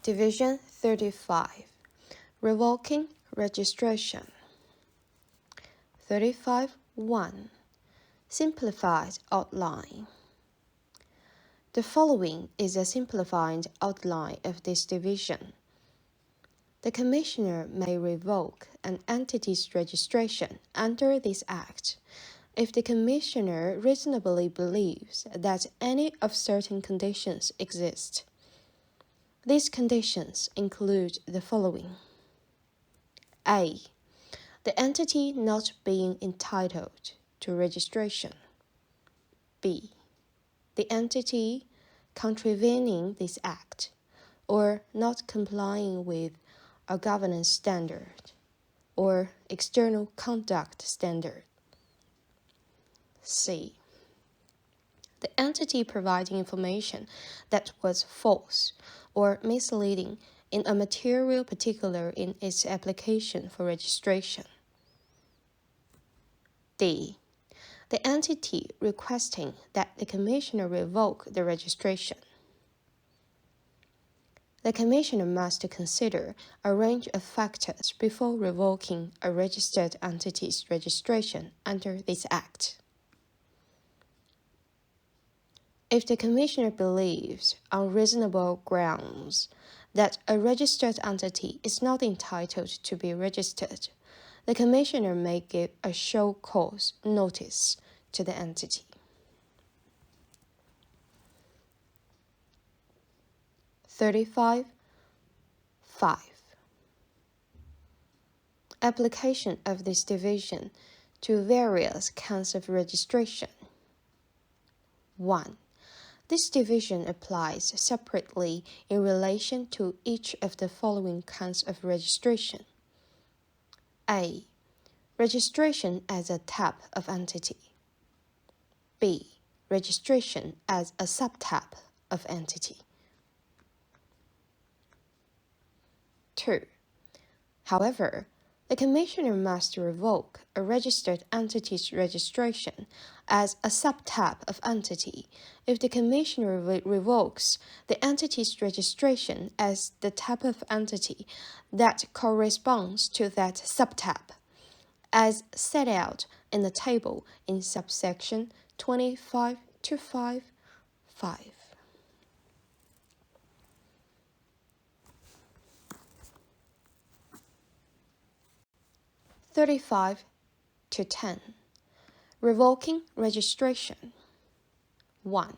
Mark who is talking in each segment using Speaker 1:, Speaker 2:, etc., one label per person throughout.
Speaker 1: Division 35. Revoking registration. 35.1. Simplified outline. The following is a simplified outline of this division. The Commissioner may revoke an entity's registration under this Act if the Commissioner reasonably believes that any of certain conditions exist. These conditions include the following. A. The entity not being entitled to registration. B. The entity contravening this Act or not complying with a governance standard or external conduct standard. C. The entity providing information that was false or misleading in a material particular in its application for registration. D. The entity requesting that the Commissioner revoke the registration. The Commissioner must consider a range of factors before revoking a registered entity's registration under this Act. If the Commissioner believes, on reasonable grounds, that a registered entity is not entitled to be registered, the Commissioner may give a show cause notice to the entity. 35.5. Application of this division to various kinds of registration. 1. This division applies separately in relation to each of the following kinds of registration. A. Registration as a type of entity. B. Registration as a subtype of entity. 2. However, the Commissioner must revoke a registered entity's registration as a subtype of entity if the Commissioner revokes the entity's registration as the type of entity that corresponds to that subtype, as set out in the table in subsection 25.255. 35.10. Revoking registration. 1.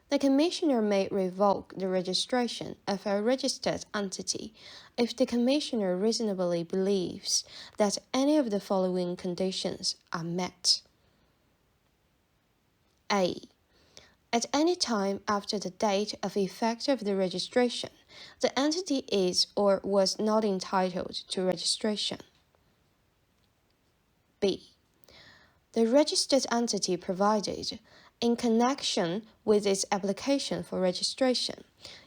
Speaker 1: The Commissioner may revoke the registration of a registered entity if the Commissioner reasonably believes that any of the following conditions are met. A. At any time after the date of effect of the registration, the entity is or was not entitled to registration. B. The registered entity provided, in connection with its application for registration,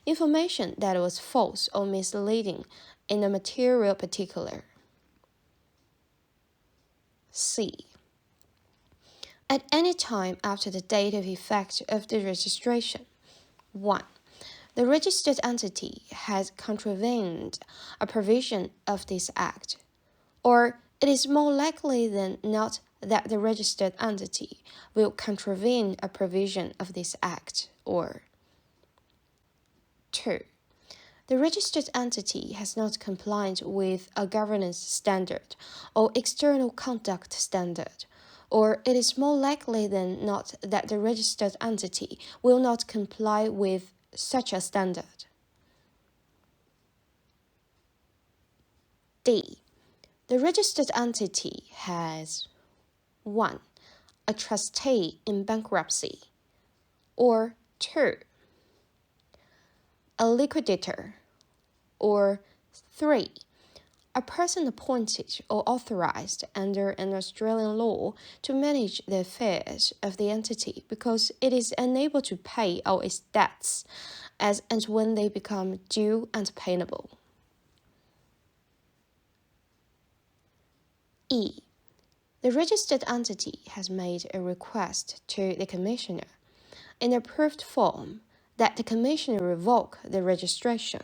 Speaker 1: information that was false or misleading in a material particular. C. At any time after the date of effect of the registration. 1. The registered entity has contravened a provision of this Act, or it is more likely than not that the registered entity will contravene a provision of this Act, or 2. The registered entity has not complied with a governance standard or external conduct standard, or it is more likely than not that the registered entity will not comply with such a standard. D. The registered entity has 1. A trustee in bankruptcy, or 2. A liquidator, or 3. A person appointed or authorized under an Australian law to manage the affairs of the entity because it is unable to pay all its debts as and when they become due and payable. E. The registered entity has made a request to the Commissioner in approved form that the Commissioner revoke the registration.